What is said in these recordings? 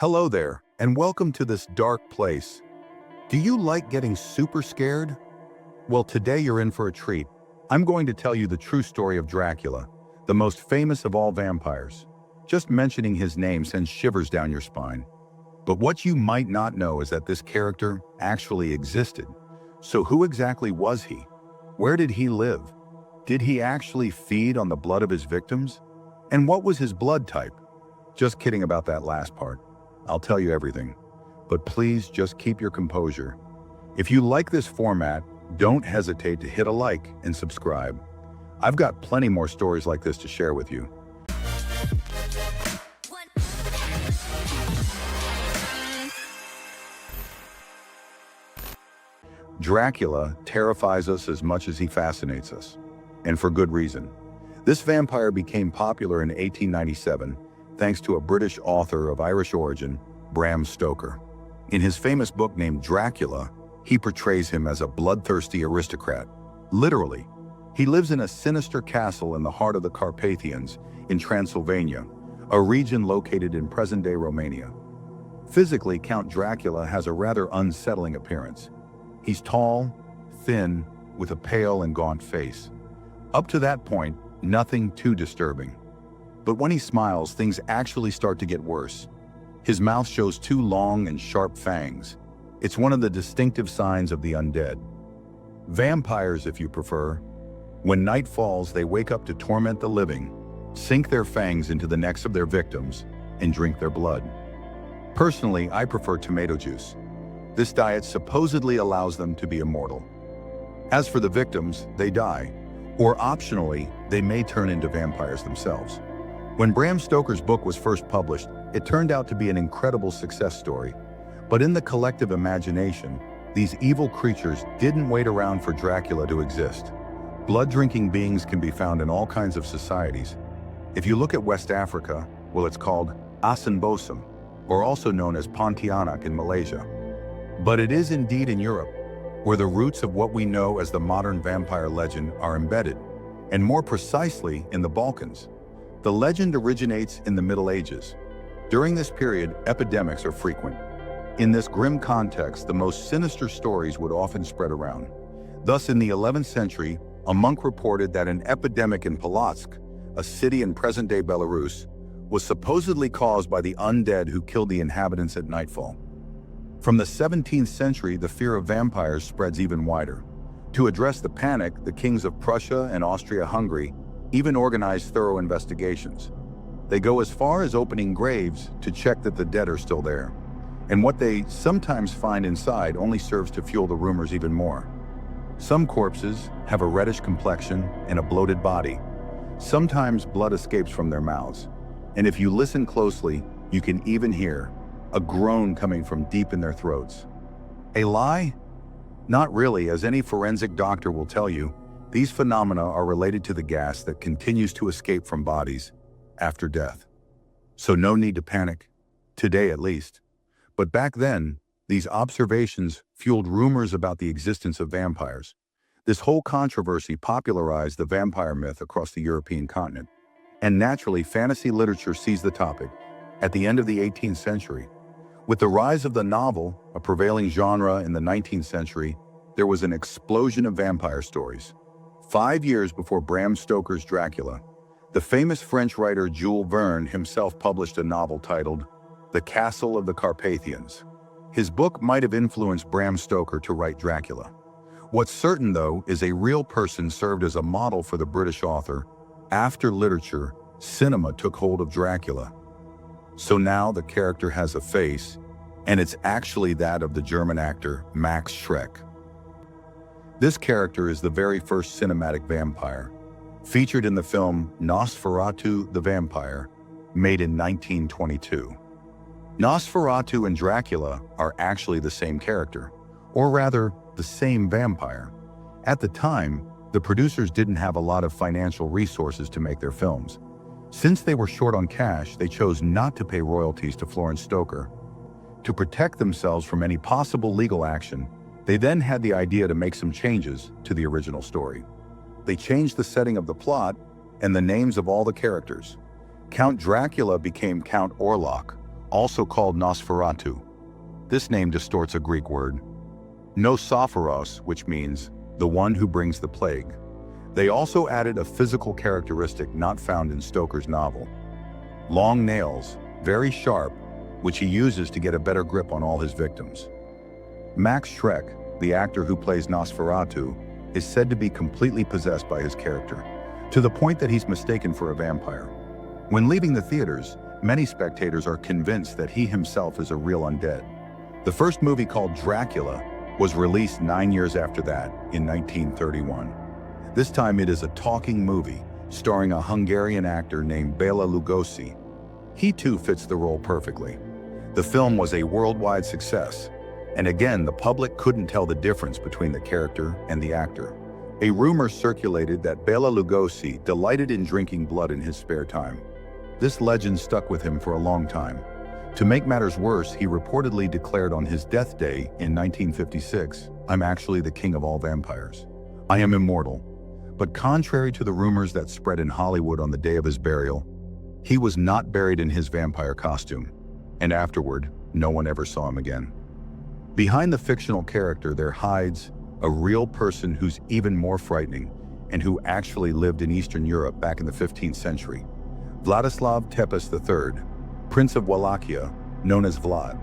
Hello there, and welcome to this dark place. Do you like getting super scared? Well, today you're in for a treat. I'm going to tell you the true story of Dracula, the most famous of all vampires. Just mentioning his name sends shivers down your spine. But what you might not know is that this character actually existed. So who exactly was he? Where did he live? Did he actually feed on the blood of his victims? And what was his blood type? Just kidding about that last part. I'll tell you everything. But please just keep your composure. If you like this format, don't hesitate to hit a like and subscribe. I've got plenty more stories like this to share with you. Dracula terrifies us as much as he fascinates us, and for good reason. This vampire became popular in 1897 thanks to a British author of Irish origin, Bram Stoker. In his famous book named Dracula, he portrays him as a bloodthirsty aristocrat. Literally, he lives in a sinister castle in the heart of the Carpathians in Transylvania, a region located in present-day Romania. Physically, Count Dracula has a rather unsettling appearance. He's tall, thin, with a pale and gaunt face. Up to that point, nothing too disturbing. But when he smiles, things actually start to get worse. His mouth shows two long and sharp fangs. It's one of the distinctive signs of the undead. Vampires, if you prefer. When night falls, they wake up to torment the living, sink their fangs into the necks of their victims, and drink their blood. Personally, I prefer tomato juice. This diet supposedly allows them to be immortal. As for the victims, they die, or optionally, they may turn into vampires themselves. When Bram Stoker's book was first published, it turned out to be an incredible success story. But in the collective imagination, these evil creatures didn't wait around for Dracula to exist. Blood-drinking beings can be found in all kinds of societies. If you look at West Africa, well, it's called Asan, or also known as Pontianak in Malaysia. But it is indeed in Europe, where the roots of what we know as the modern vampire legend are embedded, and more precisely in the Balkans. The legend originates in the Middle Ages. During this period, epidemics are frequent. In this grim context, the most sinister stories would often spread around. Thus, in the 11th century, a monk reported that an epidemic in Polotsk, a city in present-day Belarus, was supposedly caused by the undead who killed the inhabitants at nightfall. From the 17th century, the fear of vampires spreads even wider. To address the panic, the kings of Prussia and Austria-Hungary even organized thorough investigations. They go as far as opening graves to check that the dead are still there. And what they sometimes find inside only serves to fuel the rumors even more. Some corpses have a reddish complexion and a bloated body. Sometimes blood escapes from their mouths. And if you listen closely, you can even hear a groan coming from deep in their throats. A lie? Not really, as any forensic doctor will tell you. These phenomena are related to the gas that continues to escape from bodies after death. So no need to panic, today at least. But back then, these observations fueled rumors about the existence of vampires. This whole controversy popularized the vampire myth across the European continent. And naturally, fantasy literature seized the topic at the end of the 18th century. With the rise of the novel, a prevailing genre in the 19th century, there was an explosion of vampire stories. 5 years before Bram Stoker's Dracula, the famous French writer Jules Verne himself published a novel titled The Castle of the Carpathians. His book might have influenced Bram Stoker to write Dracula. What's certain, though, is a real person served as a model for the British author. After literature, cinema took hold of Dracula. So now the character has a face, and it's actually that of the German actor Max Schreck. This character is the very first cinematic vampire, featured in the film Nosferatu the Vampire, made in 1922. Nosferatu and Dracula are actually the same character, or rather, the same vampire. At the time, the producers didn't have a lot of financial resources to make their films. Since they were short on cash, they chose not to pay royalties to Florence Stoker. To protect themselves from any possible legal action, they then had the idea to make some changes to the original story. They changed the setting of the plot and the names of all the characters. Count Dracula became Count Orlok, also called Nosferatu. This name distorts a Greek word, Nosophoros, which means the one who brings the plague. They also added a physical characteristic not found in Stoker's novel. Long nails, very sharp, which he uses to get a better grip on all his victims. Max Schreck, the actor who plays Nosferatu, is said to be completely possessed by his character, to the point that he's mistaken for a vampire. When leaving the theaters, many spectators are convinced that he himself is a real undead. The first movie, called Dracula, was released 9 years after that, in 1931. This time it is a talking movie, starring a Hungarian actor named Bela Lugosi. He too fits the role perfectly. The film was a worldwide success, and again the public couldn't tell the difference between the character and the actor. A rumor circulated that Bela Lugosi delighted in drinking blood in his spare time. This legend stuck with him for a long time. To make matters worse, he reportedly declared on his death day in 1956, "I'm actually the king of all vampires. I am immortal." But contrary to the rumors that spread in Hollywood on the day of his burial, he was not buried in his vampire costume, and afterward, no one ever saw him again. Behind the fictional character there hides a real person who's even more frightening and who actually lived in Eastern Europe back in the 15th century. Vladislav Tepes III, Prince of Wallachia, known as Vlad.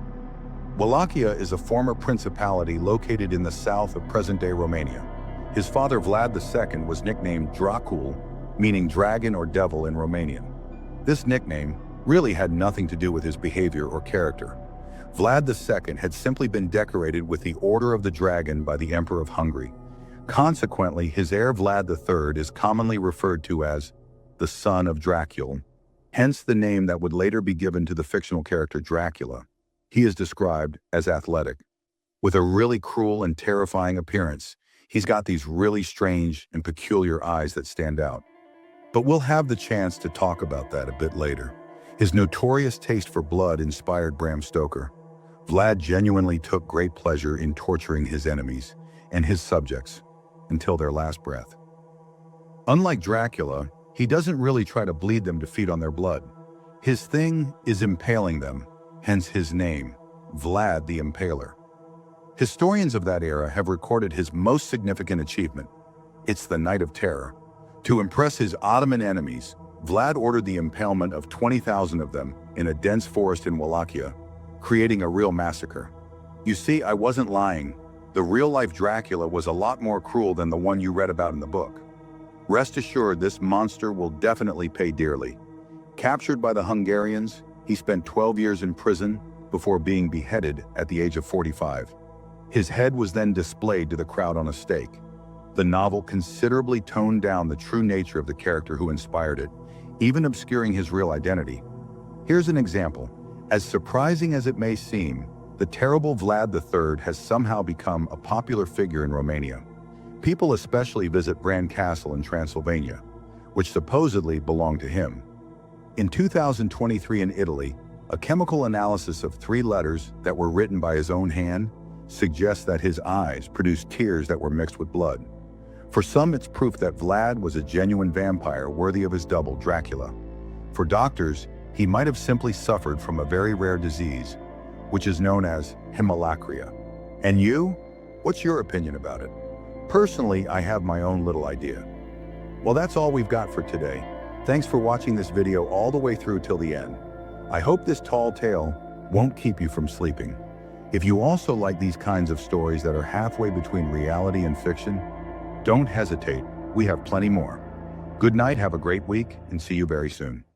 Wallachia is a former principality located in the south of present-day Romania. His father Vlad II was nicknamed Dracula, meaning dragon or devil in Romanian. This nickname really had nothing to do with his behavior or character. Vlad II had simply been decorated with the Order of the Dragon by the Emperor of Hungary. Consequently, his heir Vlad III is commonly referred to as the son of Dracula, hence the name that would later be given to the fictional character Dracula. He is described as athletic. With a really cruel and terrifying appearance, he's got these really strange and peculiar eyes that stand out. But we'll have the chance to talk about that a bit later. His notorious taste for blood inspired Bram Stoker. Vlad genuinely took great pleasure in torturing his enemies and his subjects until their last breath. Unlike Dracula, he doesn't really try to bleed them to feed on their blood. His thing is impaling them, hence his name, Vlad the Impaler. Historians of that era have recorded his most significant achievement. It's the Night of Terror. To impress his Ottoman enemies, Vlad ordered the impalement of 20,000 of them in a dense forest in Wallachia, creating a real massacre. You see, I wasn't lying. The real-life Dracula was a lot more cruel than the one you read about in the book. Rest assured, this monster will definitely pay dearly. Captured by the Hungarians, he spent 12 years in prison before being beheaded at the age of 45. His head was then displayed to the crowd on a stake. The novel considerably toned down the true nature of the character who inspired it, even obscuring his real identity. Here's an example. As surprising as it may seem, the terrible Vlad III has somehow become a popular figure in Romania. People especially visit Bran Castle in Transylvania, which supposedly belonged to him. In 2023 in Italy, a chemical analysis of 3 letters that were written by his own hand suggests that his eyes produced tears that were mixed with blood. For some, it's proof that Vlad was a genuine vampire worthy of his double, Dracula. For doctors, he might have simply suffered from a very rare disease, which is known as hemolacria. And you? What's your opinion about it? Personally, I have my own little idea. Well, that's all we've got for today. Thanks for watching this video all the way through till the end. I hope this tall tale won't keep you from sleeping. If you also like these kinds of stories that are halfway between reality and fiction, don't hesitate, we have plenty more. Good night, have a great week, and see you very soon.